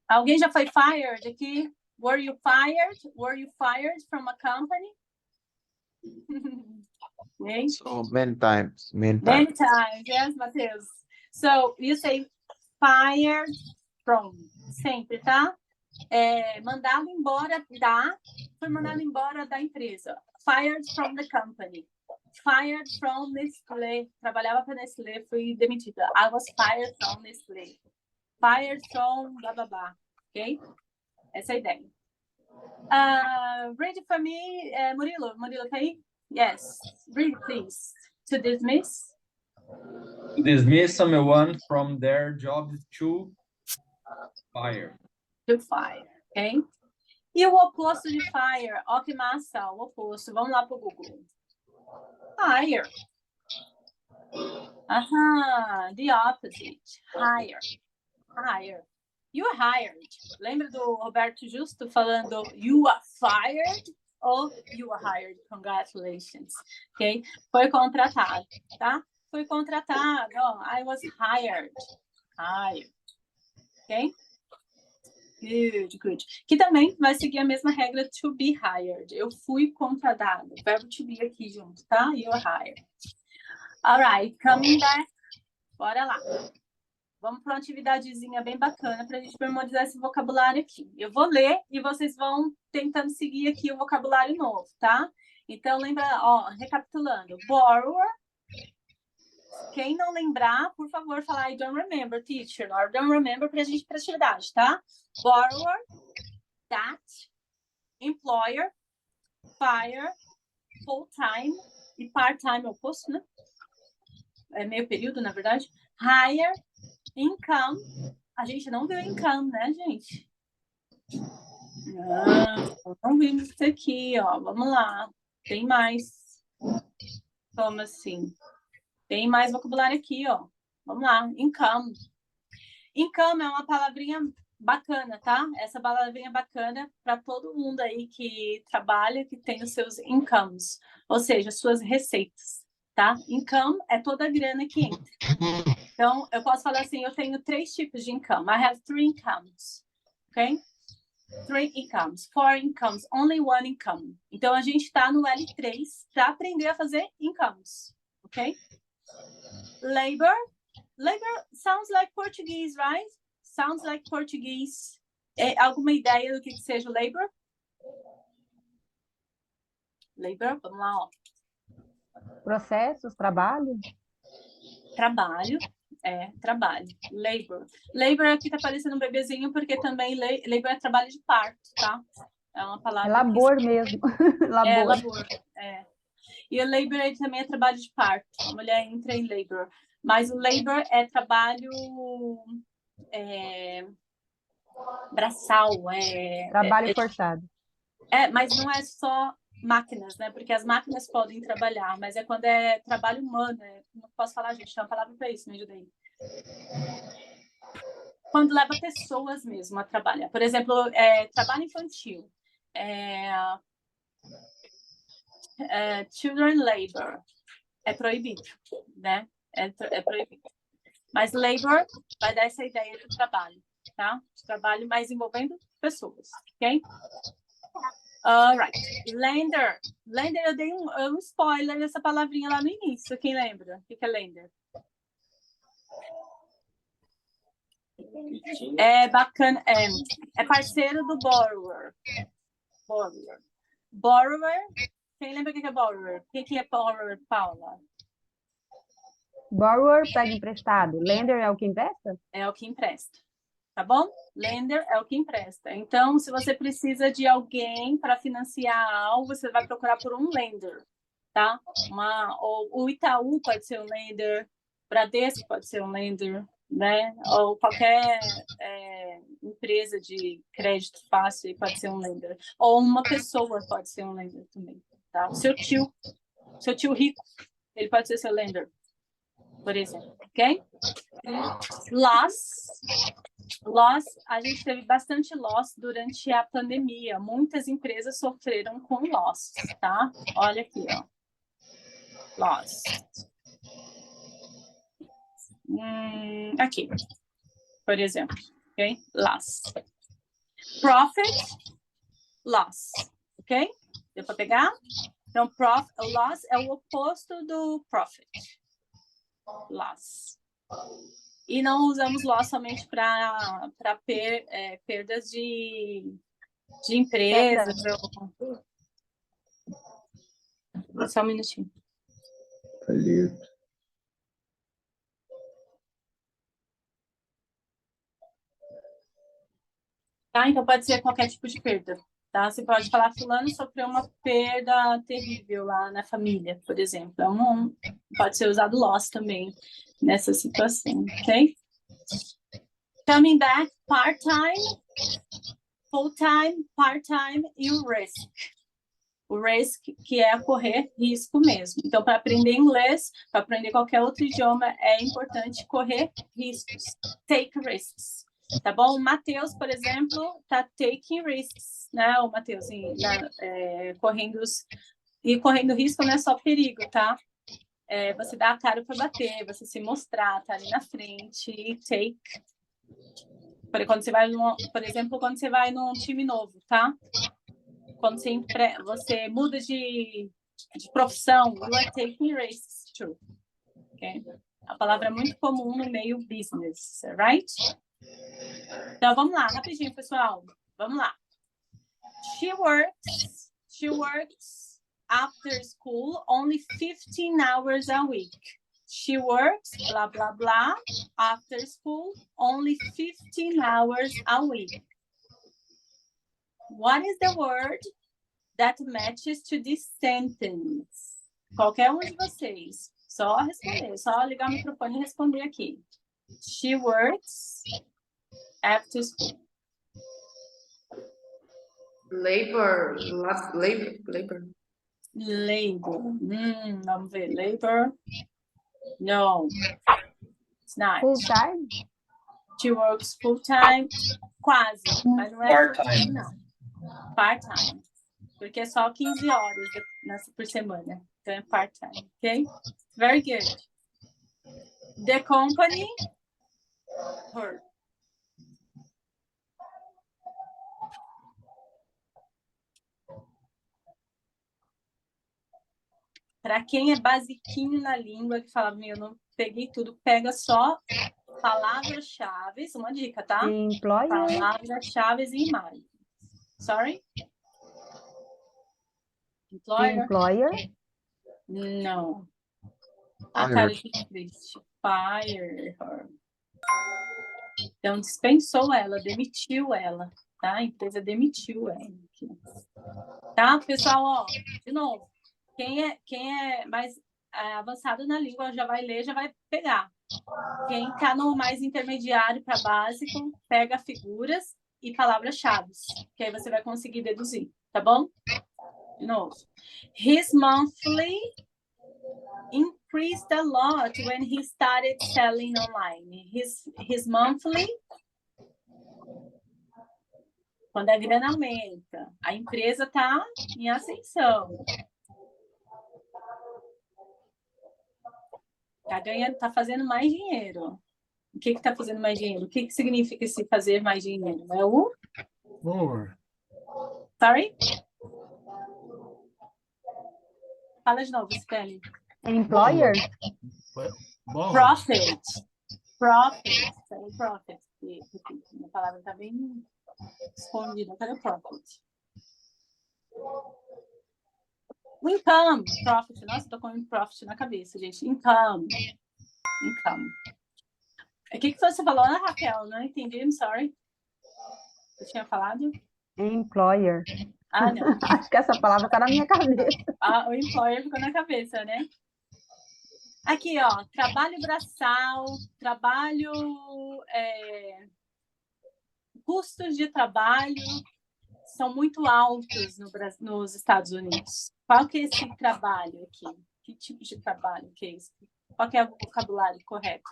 Alguém já foi fired aqui? Were you fired? Were you fired from a company? Okay? So many times, many Many times. times, yes, Matheus. So, you say fired from, sempre, tá? Mandado embora da, foi mandado embora da empresa. Fired from the company. Fired from Nestlé. Trabalhava para Nestlé, fui demitida. I was fired from Nestlé. Fired from blá blá blá. Ok? Essa é a ideia. Read for me, Murilo. Murilo, tá aí? Yes. Read, please. To dismiss. To dismiss someone from their job to fire. To fire, ok? E o oposto de fire? Ó, que massa, o oposto. Vamos lá pro Google. Hire. The opposite. Hire. Hire. You are hired. Lembra do Roberto Justo falando you are fired? Ou you are hired. Congratulations. Ok? Foi contratado, tá? Foi contratado. Oh, I was hired. Hired. Ok? Good, good. Que também vai seguir a mesma regra to be hired. Eu fui contratado. Verbo to be aqui junto, tá? You are hired. Alright, coming back. Bora lá. Vamos para uma atividadezinha bem bacana para a gente memorizar esse vocabulário aqui. Eu vou ler e vocês vão tentando seguir aqui o vocabulário novo, tá? Então, lembra, ó, recapitulando. Borrower. Quem não lembrar, por favor, falar I don't remember, teacher. Or don't remember para a gente ir para atividade, tá? Borrower, that, employer, fire, full-time e part-time, oposto, né? É meio período, na verdade. Hire, income. A gente não viu income, né, gente? Não vimos isso aqui, ó. Vamos lá. Tem mais. Como assim? Tem mais vocabulário aqui, ó. Vamos lá. Income. Income é uma palavrinha bacana, tá? Essa palavrinha bacana para todo mundo aí que trabalha, que tem os seus incomes, ou seja, suas receitas, tá? Income é toda a grana que entra. Então, eu posso falar assim, eu tenho 3 tipos de income. I have 3 incomes, ok? 3 incomes, 4 incomes, only one income. Então, a gente está no L3 para aprender a fazer incomes, ok? Labor. Labor sounds like Portuguese, right? Sounds like Portuguese. Alguma ideia do que seja o labor? Labor, vamos lá, ó. Processos, trabalho? Trabalho, trabalho. Labor. Labor aqui tá parecendo um bebezinho, porque também labor é trabalho de parto, tá? É uma palavra... É labor mesmo. Labor. É, labor, é. E o labor aí também é trabalho de parto. A mulher entra em labor. Mas o labor é trabalho braçal. Trabalho forçado. Mas não é só máquinas, né? Porque as máquinas podem trabalhar, mas é quando é trabalho humano. Não posso falar, gente, tem uma palavra para isso, me ajuda aí. Quando leva pessoas mesmo a trabalhar. Por exemplo, trabalho infantil. Children labor. É proibido, né? É proibido. Mas labor vai dar essa ideia de trabalho, tá? De trabalho, mas envolvendo pessoas, ok? Alright. Lender. Lender, eu dei um spoiler dessa palavrinha lá no início. Quem lembra? O que é lender? É bacana. É parceiro do borrower. Borrower. Borrower. Quem lembra o que é borrower? O que é borrower, Paula? Borrower pega emprestado. Lender é o que empresta? É o que empresta. Tá bom? Lender é o que empresta. Então, se você precisa de alguém para financiar algo, você vai procurar por um lender, tá? O Itaú pode ser um lender, Bradesco pode ser um lender, né? Ou qualquer empresa de crédito fácil pode ser um lender. Ou uma pessoa pode ser um lender também, tá? Seu tio rico, ele pode ser seu lender, por exemplo, ok? Loss, a gente teve bastante loss durante a pandemia. Muitas empresas sofreram com loss, tá? Olha aqui, ó. Loss. Aqui, por exemplo, ok? Loss. Profit, loss, ok? Deu para pegar? Então, loss é o oposto do profit. Loss. E não usamos loss somente para perdas de empresas. Só um minutinho. Verliert. Tá? Então, pode ser qualquer tipo de perda. Tá? Você pode falar, fulano sofreu uma perda terrível lá na família, por exemplo. Então, pode ser usado loss também nessa situação, ok? Coming back, part-time, full-time, part-time e o risk. O risk, que é correr risco mesmo. Então, para aprender inglês, para aprender qualquer outro idioma, é importante correr riscos. Take risks. Tá bom? O Matheus, por exemplo, tá taking risks, né? O Matheus, correndo risco não é só perigo, tá? Você dá a cara para bater, você se mostrar, tá ali na frente, e take. Quando você vai por exemplo, quando você vai num time novo, tá? Quando você muda de profissão, you are taking risks too. Okay? A palavra é muito comum no meio business, right? Então, vamos lá, rapidinho, pessoal. Vamos lá. She works after school only 15 hours a week. She works, blah, blah, blah, after school only 15 hours a week. What is the word that matches to this sentence? Qualquer um de vocês. Só responder, só ligar o microfone e responder aqui. She works after school. Labor. Vamos ver. Labor. No. It's not. Full time? She works full time. Quase. Mas não é Part-time. não. Part-time. Porque é só 15 horas por semana. Então é part-time. Ok? Very good. The company. Her. Para quem é basiquinho na língua, que fala, eu não peguei tudo, pega só palavras-chave, uma dica, tá? Employer? Palavras-chave e imagens. Sorry? Employer? Não. A cara de triste. Fire her. Então, dispensou ela, demitiu ela, tá? A empresa demitiu ela. Tá, pessoal? Ó, de novo. Quem é mais avançado na língua já vai ler, já vai pegar. Quem está no mais intermediário para básico, pega figuras e palavras-chave, que aí você vai conseguir deduzir, tá bom? De novo. His monthly increased a lot when he started selling online. His monthly, quando a grana aumenta, a empresa está em ascensão. Tá fazendo mais dinheiro. O que está fazendo mais dinheiro? O que significa esse fazer mais dinheiro? É o... More. Sorry? Fala de novo, Spelling. Employer? More. Profit. Profit. Profit. A palavra está bem escondida. Cadê o profit? Income, profit. Nossa, tô com profit na cabeça, gente. Income. O que você falou, né, Raquel? Não entendi, I'm sorry. Eu tinha falado? Employer. Ah, não. Acho que essa palavra está na minha cabeça. O employer ficou na cabeça, né? Aqui, ó. Trabalho braçal, trabalho... custos de trabalho são muito altos nos Estados Unidos. Qual que é esse trabalho aqui? Que tipo de trabalho que é esse? Qual que é o vocabulário correto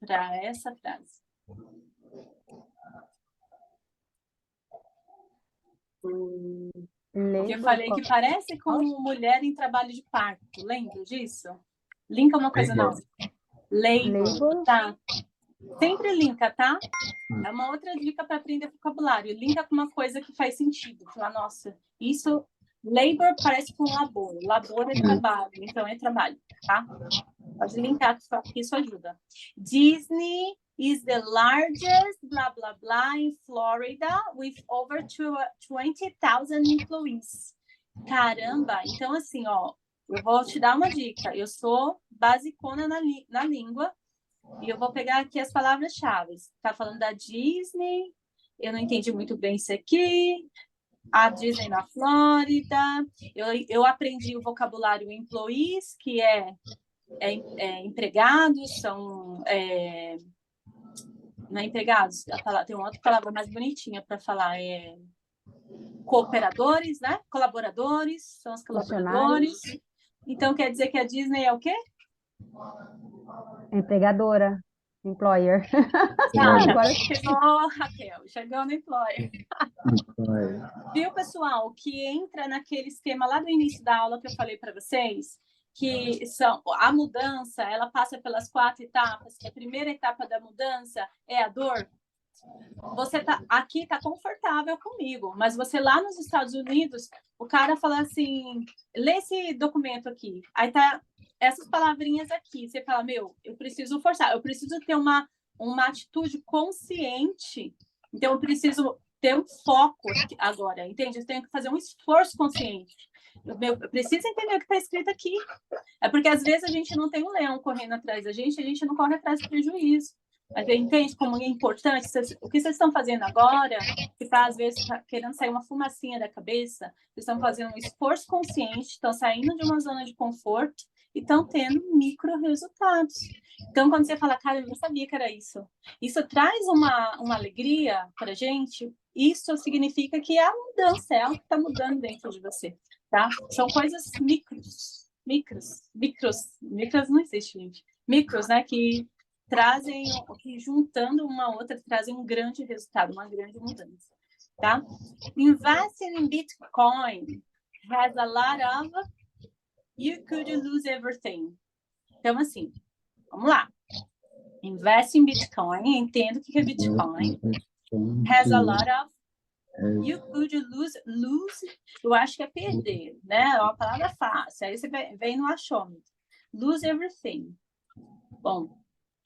para essa frase? Eu falei que parece com mulher em trabalho de parto. Lembra disso? Linka uma coisa nova. Labor. Tá. Sempre linka, tá? É uma outra dica para aprender vocabulário. Linka com uma coisa que faz sentido. Falar, nossa, isso Labor parece com labor. Labor é trabalho, então é trabalho, tá? Pode linkar, que isso ajuda. Disney is the largest, blah, blah, blah, in Florida, with over 20,000 employees. Caramba! Então, assim, ó, eu vou te dar uma dica. Eu sou basicona na língua e eu vou pegar aqui as palavras-chave. Tá falando da Disney, eu não entendi muito bem isso aqui. A Disney na Flórida. Eu aprendi o vocabulário employees, que é empregados, são... não é empregados, tem uma outra palavra mais bonitinha para falar, cooperadores, né? Colaboradores, são os colaboradores. Então, quer dizer que a Disney é o quê? Empregadora. Employer. Agora chegou, Raquel, chegou no employer. Viu, pessoal, que entra naquele esquema lá do início da aula que eu falei para vocês, que a mudança, ela passa pelas 4 etapas, que a primeira etapa da mudança é a dor. Você aqui tá confortável comigo, mas você lá nos Estados Unidos, o cara fala assim, lê esse documento aqui, aí tá essas palavrinhas aqui, você fala, meu, eu preciso forçar, eu preciso ter uma atitude consciente, então eu preciso ter um foco agora, entende? Eu tenho que fazer um esforço consciente. Eu preciso entender o que está escrito aqui. É porque às vezes a gente não tem um leão correndo atrás da gente, a gente não corre atrás do prejuízo. Mas entende como é importante? O que vocês estão fazendo agora, que está às vezes querendo sair uma fumacinha da cabeça, vocês estão fazendo um esforço consciente, estão saindo de uma zona de conforto e estão tendo micro resultados. Então, quando você fala, cara, eu não sabia que era isso. Isso traz uma alegria para a gente. Isso significa que a mudança é algo que está mudando dentro de você, tá? São coisas micros não existe, gente. Micros, né, que trazem, que juntando uma outra, trazem um grande resultado, uma grande mudança, tá? Investing in Bitcoin has a lot of you could lose everything. Então, assim, vamos lá. Invest in Bitcoin, entendo o que é Bitcoin. Has a lot of you could lose, eu acho que é perder, né? É uma palavra fácil. Aí você vem no achômetro. Lose everything. Bom,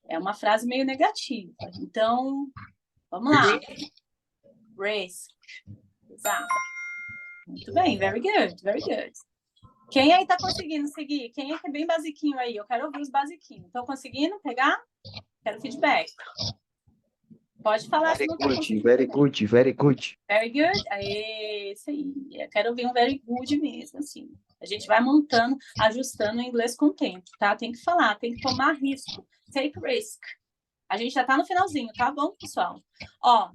é uma frase meio negativa. Então, vamos lá. Risk. Exato. Muito bem, very good, very good. Quem aí tá conseguindo seguir? Quem é que é bem basiquinho aí? Eu quero ouvir os basiquinhos. Estão conseguindo pegar? Quero feedback. Pode falar se não tá conseguindo. Very good, very good. Very good? É isso aí. Eu quero ouvir um very good mesmo, assim. A gente vai montando, ajustando o inglês com o tempo, tá? Tem que falar, tem que tomar risco. Take risk. A gente já tá no finalzinho, tá bom, pessoal? Ó,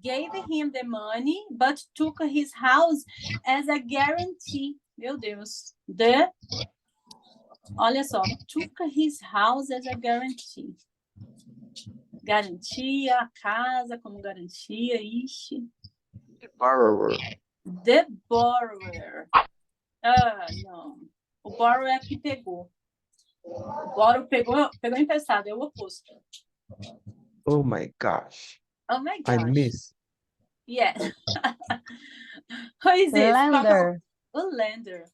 gave him the money, but took his house as a guarantee. Meu Deus. Olha só, took his house as a guarantee. Garantia, a casa como garantia, ixi. The borrower. The borrower. Ah, não. O borrower é que pegou. O borrower pegou emprestado, é o oposto. Oh my gosh. Oh my I gosh. miss. Yeah. Who is this? Lender. O lender.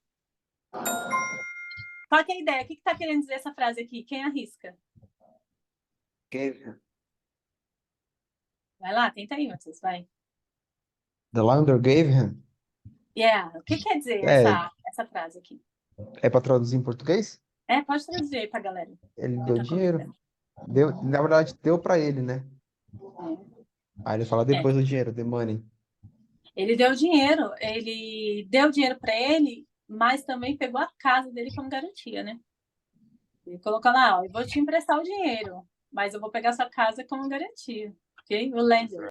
Qual que é a ideia? O que está querendo dizer essa frase aqui? Quem arrisca? Gave. Vai lá, tenta aí, Matheus, vai. The lender gave him. Yeah. O que quer dizer essa frase aqui? É para traduzir em português? Pode traduzir aí pra galera. Ele deu dinheiro. Na verdade, deu para ele, né? Aí ele fala depois do dinheiro, the money. Ele deu dinheiro para ele, mas também pegou a casa dele como garantia, né? Ele colocou lá, ó, eu vou te emprestar o dinheiro, mas eu vou pegar sua casa como garantia, ok? O lender.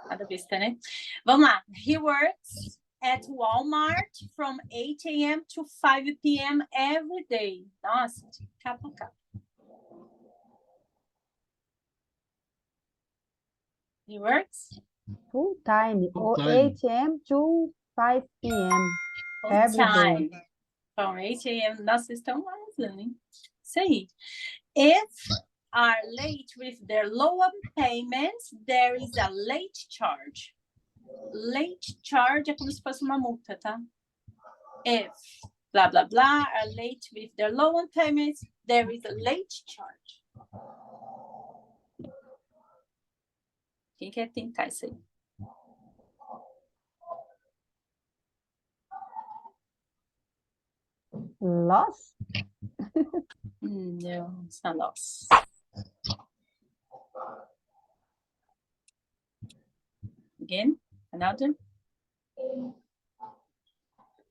Cada vez, né? Vamos lá. He works at Walmart from 8 a.m. to 5 p.m. every day. Nossa, capa a capa. He works Full time. Full time. 8 a.m. to 5 p.m. Every full-time. day. From 8 a.m. Nossa, vocês estão arrasando, hein? Isso aí. If are late with their loan payments, there is a late charge. Late charge é como se fosse uma multa, tá? If blah blah blah are late with their loan payments, there is a late charge. Quem quer tentar isso aí? Loss? No, it's not loss. Again, another.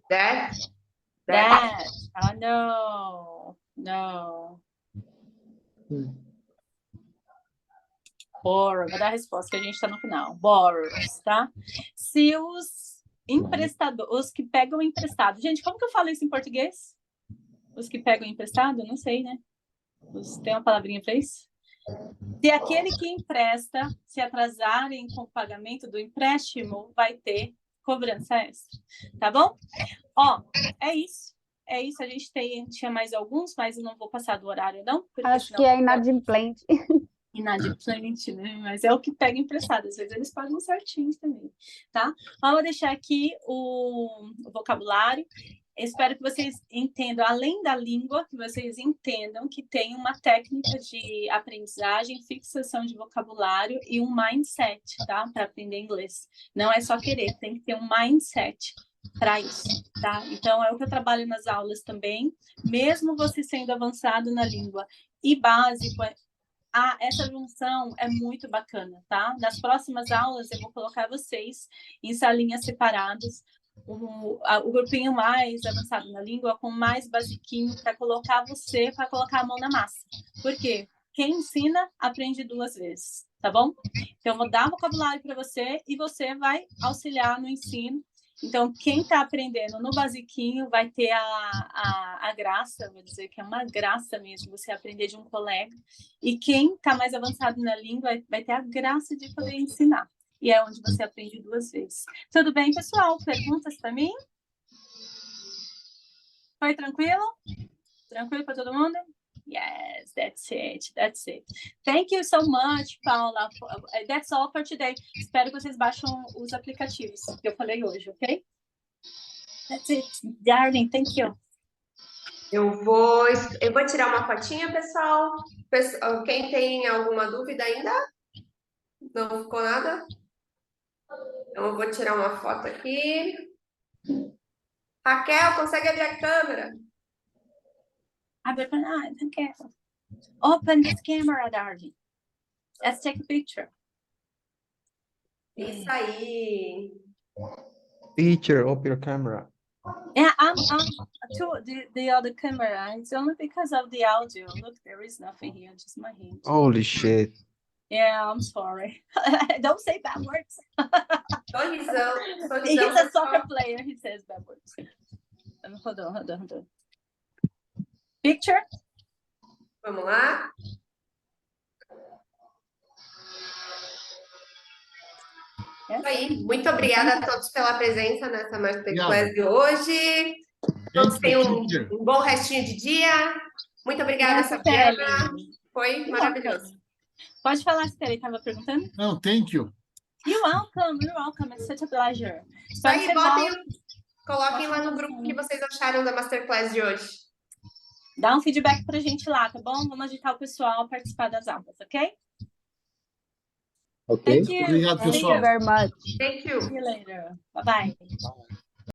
That. That. Oh, no. No. Borrow. Vou dar a resposta que a gente está no final. Borrowers, tá? Se os emprestadores, os que pegam emprestado. Gente, como que eu falo isso em português? Os que pegam emprestado? Não sei, né? Tem uma palavrinha para isso? Se aquele que empresta se atrasarem com o pagamento do empréstimo, vai ter cobrança extra, tá bom? Ó, é isso. É isso, a gente tinha mais alguns, mas eu não vou passar do horário, não. Acho que é inadimplente. Inadimplente, né? Mas é o que pega emprestado. Às vezes eles pagam certinho também, tá? Vamos deixar aqui o vocabulário. Espero que vocês entendam, além da língua, que vocês entendam que tem uma técnica de aprendizagem, fixação de vocabulário e um mindset, tá? Para aprender inglês. Não é só querer, tem que ter um mindset para isso, tá? Então, é o que eu trabalho nas aulas também. Mesmo você sendo avançado na língua e básico, essa junção é muito bacana, tá? Nas próximas aulas, eu vou colocar vocês em salinhas separadas, o grupinho mais avançado na língua com mais basiquinho para colocar a mão na massa. Por quê? Quem ensina, aprende 2 vezes, tá bom? Então, eu vou dar vocabulário para você e você vai auxiliar no ensino. Então, quem está aprendendo no basiquinho vai ter a graça, vou dizer que é uma graça mesmo você aprender de um colega. E quem está mais avançado na língua vai ter a graça de poder ensinar. E é onde você aprende 2 vezes. Tudo bem, pessoal? Perguntas para mim? Foi tranquilo? Tranquilo para todo mundo? Yes, that's it. That's it. Thank you so much, Paula. That's all for today. Espero que vocês baixem os aplicativos que eu falei hoje, ok? That's it. Darling, thank you. Eu vou tirar uma fotinha, pessoal. Quem tem alguma dúvida ainda? Não ficou nada? Então, eu vou tirar uma foto aqui. Raquel, consegue abrir a câmera? Okay. Open this camera, darling. Let's take a picture. Isso aí. Teacher, open your camera. Yeah, I'm to the other camera. It's only because of the audio. Look, there is nothing here, just my hand. Holy shit. Yeah, I'm sorry. Don't say bad words. Sorrisão. He's a soccer player, he says bad words. Hold on. Picture? Vamos lá. Isso aí. Muito obrigada a todos pela presença nessa Masterclass de hoje. Todos tenham um bom restinho de dia. Muito obrigada, Sabrina. Foi maravilhoso. Pode falar, Estela, estava perguntando? No, thank you. You're welcome. It's such a pleasure. Isso aí, coloquem lá no grupo o que vocês acharam da Masterclass de hoje. Dá um feedback pra gente lá, tá bom? Vamos agitar o pessoal a participar das aulas, ok? Ok. Thank you. Obrigado, Thank pessoal. you very much. Thank you. See you later. Bye-bye.